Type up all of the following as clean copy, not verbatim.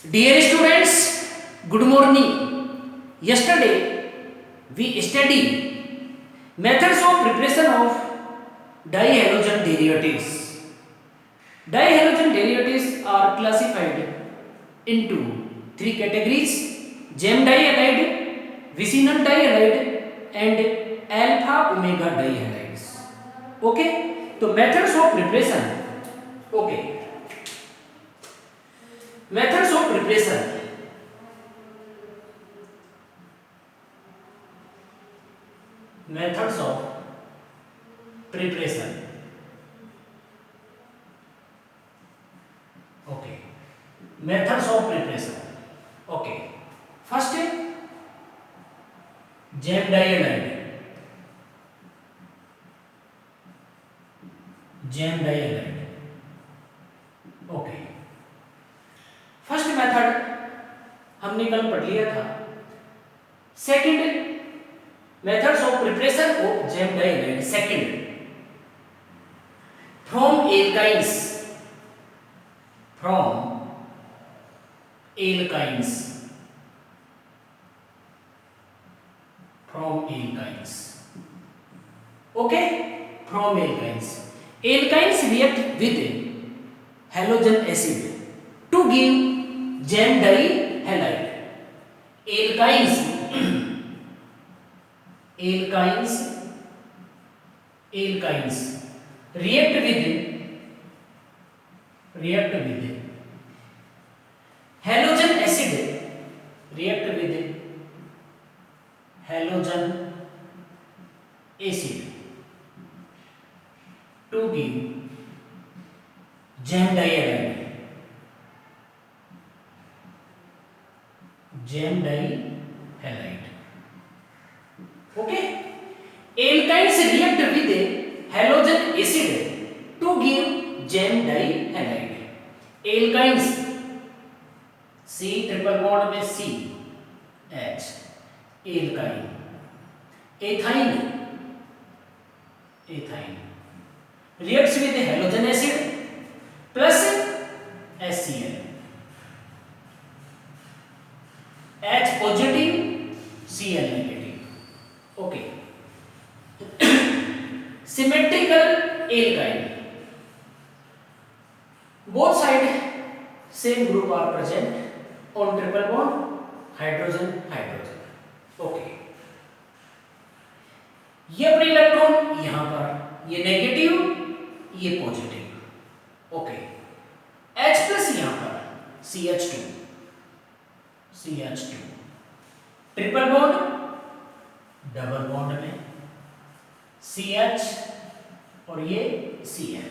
Dear students, good morning. Yesterday we studied methods of preparation of dihalogen derivatives. Dihalogen derivatives are classified into three categories: gem dihalide, vicinal dihalide, and alpha omega dihalides. Okay, तो methods of preparation. Okay, methods of preparation. Methods of preparation. Okay, methods of preparation. Okay, first gem dihalide. Gem dihalide. Okay, first method हमने कल पढ़ लिया था. Second methods of preparation of gem डाइहाइड. Second from alkynes. Okay, from alkynes. Alkynes react with halogen acid to give gem dihalide. Alkynes react with halogen acid to give gem dihalide. Okay, alkynes react with halogen acid to give gem dihalide. Alkynes C triple bond में C H alkyne. Ethyne reacts with halogen acid plus HCl. H positive Cl negative. Okay. Symmetrical alkyne. Both side same group are present on triple bond, hydrogen. Okay. ये अपने electron यहां पर, ये negative, ये positive. Okay, H plus यहां पर CH2 triple bond, double bond में CH और ये Cl.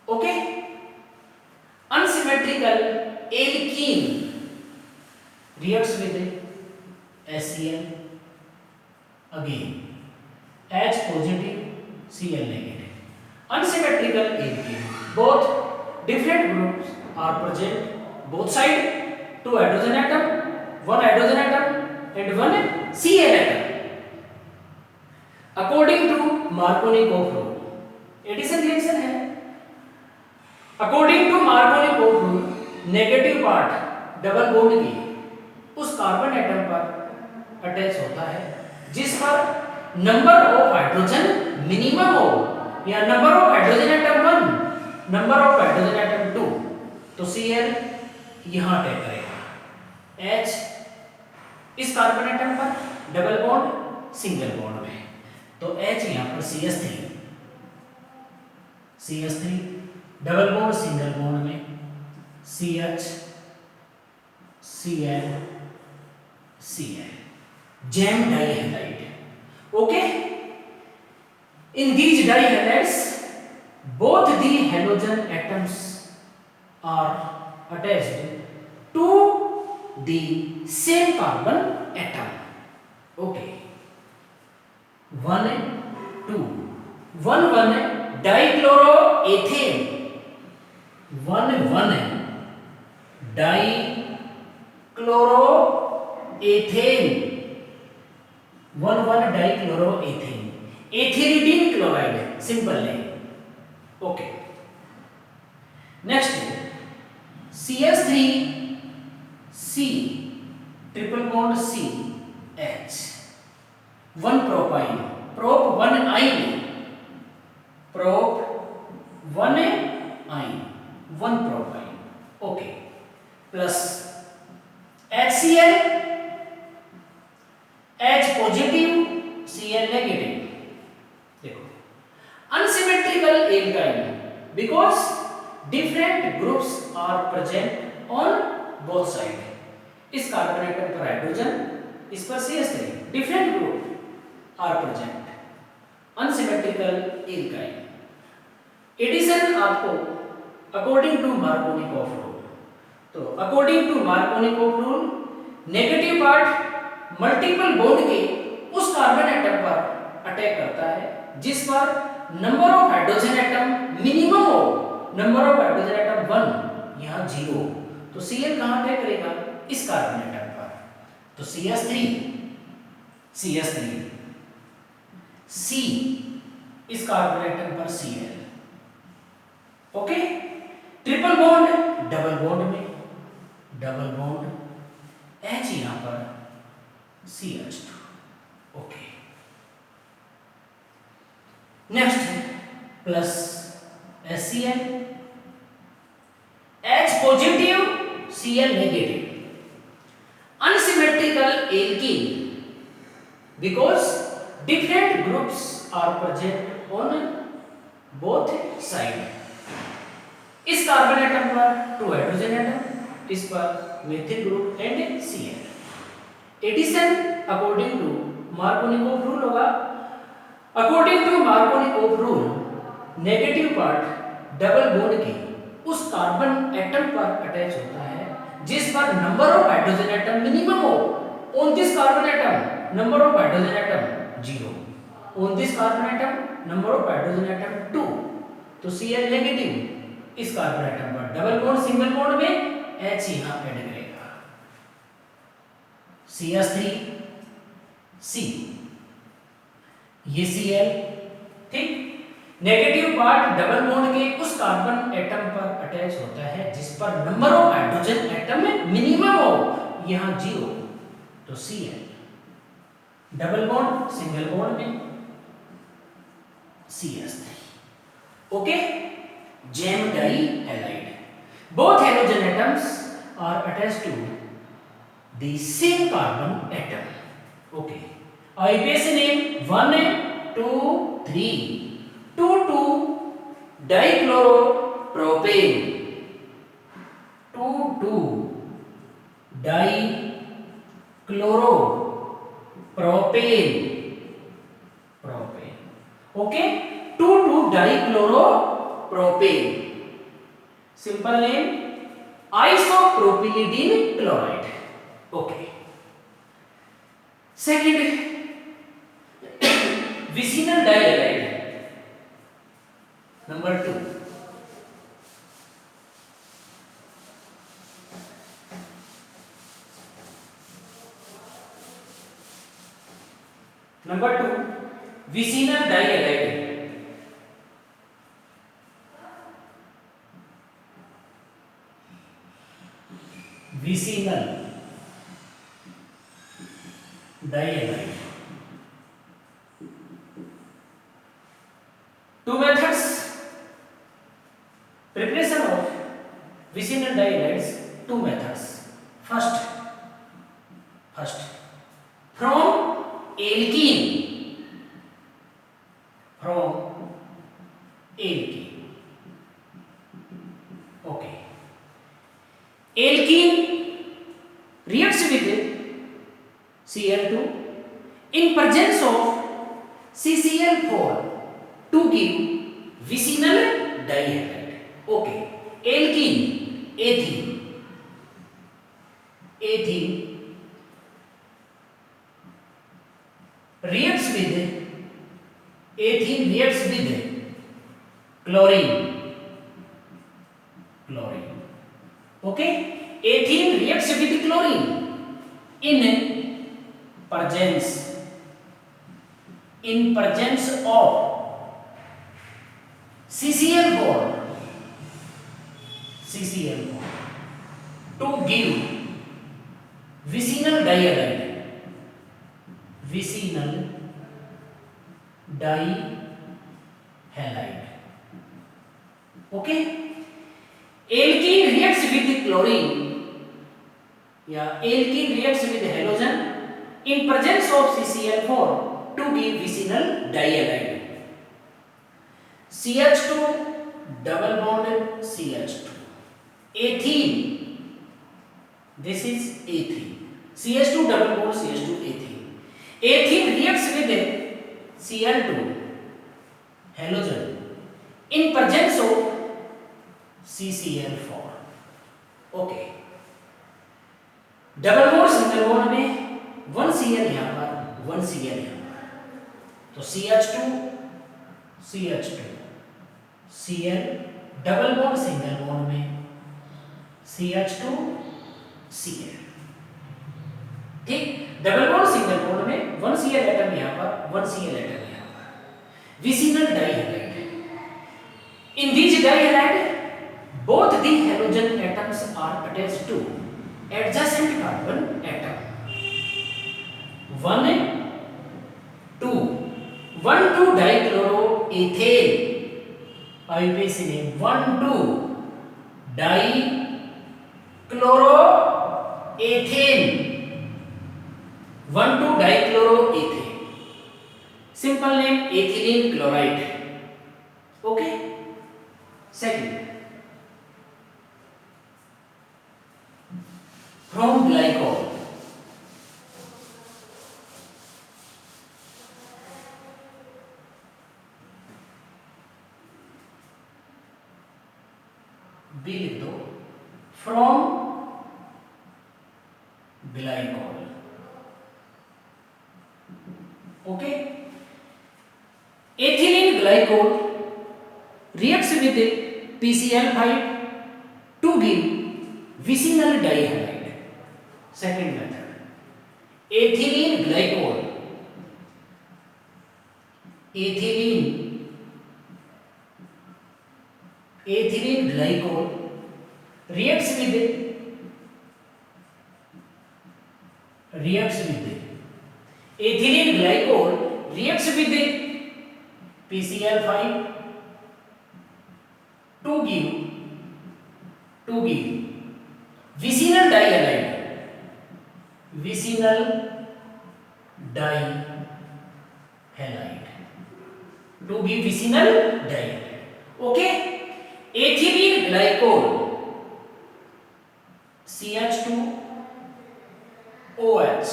Okay, unsymmetrical alkene reacts with HCl again. H positive, Cl negative. Unsymmetrical alkene. Both different groups are present. Both side two hydrogen atom, one hydrogen atom, and one Cl atom. According to Markovnikov rule, addition reaction है. According to Markovnikov rule, negative part double bond की उस carbon atom पर attach होता है जिस पर number of hydrogen minimum हो, या number of hydrogen atom 1, number of hydrogen atom 2. तो Cl यहां अटैक करेगा. H इस कार्बन एटम पर डबल बॉन्ड सिंगल बॉन्ड में, तो H यहां पर CH3 double bond single bond में CH Cl gem dihalide. Okay, in these dihalides both the halogen atoms are attached to the same carbon atom. Okay, 1 dichloroethane, 1 dichloroethane, ethylidene chloride simple name. Okay, next CH3 C, triple bond C, H, 1 propyne, prop 1 ine, prop 1 ine, 1 propyne, okay, plus HCl, H positive, Cl negative. देखो unsymmetrical alkyne because different groups are present on both sides. इस carbon atom पर hydrogen, इस पर CH3, different group are present. Unsymmetrical alkyne. Addition आपको according to Markovnikov rule, तो according to Markovnikov rule negative part multiple bond के उस carbon atom पर attack करता है जिस पर number of hydrogen atom minimum हो, नंबर ऑफ हाइड्रोजन एटम 1, यहाँ 0, तो Cl कहाँ अटैक करेगा? इस कार्बन एटम पर, तो CH3, C इस कार्बन एटम पर Cl, okay, triple bond double bond में, डबल बॉन्ड H यहां पर CH2, okay, next plus HCl, H positive Cl negative, unsymmetrical alkene because different groups are present on both sides. इस carbon atom पर 2 hydrogen atom, इस पर methyl group and Cl. Addition according to Markovnikov rule होगा. According to Markovnikov rule negative part double bond के उस carbon atom पर attach होता है जिस पर number of hydrogen atom minimum हो. On this carbon atom number of hydrogen atom 0, on this carbon atom number of hydrogen atom 2, तो Cl negative इस कार्बन एटम पर डबल बॉन्ड सिंगल बॉन्ड में H यहां ऐड करेगा, CH3 C, ये Cl, ठीक. Negative part double bond के उस कार्बन एटम पर अटैच होता है जिस पर नंबर ऑफ हाइड्रोजन एटम में मिनिमम हो, यहां 0, तो Cl. Double bond single bond में CH3, okay. Gem dihalide. Both halogen atoms are attached to the same carbon atom. Okay. IUPAC name 1, 2, 3. 2,2 dichloropropane. 2,2 dichloropropane. Okay. 2,2 dichloropropane. Simple name isopropylidiene chloride. Okay. Second, vicinal dihalide. Number 2. Number 2, vicinal dihalide. Vicinal dihalide. 2 methods. Preparation of vicinal dihalides, 2 methods. First, from alkene. Okay. Alkene reacts with Cl2 in presence of CCl4 to give vicinal dihalide. Okay. Alkene, ethene reacts with chlorine. Okay. Ethene reacts with chlorine in presence of CCl4 to give okay, alkene reacts with chlorine या alkene reacts with halogen in presence of CCl4 to give vicinal dihalide. CH2 double bond CH2. Ethene. This is ethene. CH2 double bond CH2 ethene. Ethene reacts with Cl2 halogen in presence of CCl4. Okay. Double bond single bond में 1 Cl यहाँ पर 1 Cl यहाँ पर, तो CH2 Cl double bond single bond में CH2 Cl, ठीक। Double bond single bond में 1 Cl atom यहाँ पर 1 Cl एटम यहाँ पर, vicinal dihalide. In this dihalide both the halogen atoms are attached to adjacent carbon atom 1 2 dichloroethane, IUPAC ने 1 2 dichloroethane, 1 2 dichloroethane, simple name ethylene chloride. Okay, second from glycol, B लिख दो, from glycol. Okay, ethylene glycol reacts with PCl5 to give vicinal dihalide. Second method, ethylene glycol reacts with ethylene glycol reacts with PCl5 to give vicinal dihalide, to give vicinal dihalide. Okay, ethylene glycol CH2OH,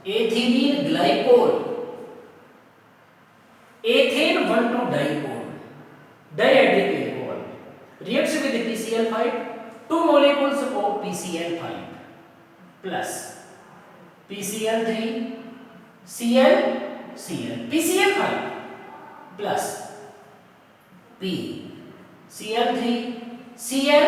ethylene glycol, ethane 1,2 dicol, dihydric alcohol, reacts with PCl5, 2 molecules of PCl5 plus PCl3 Cl PCl5 plus P Cl3 Cl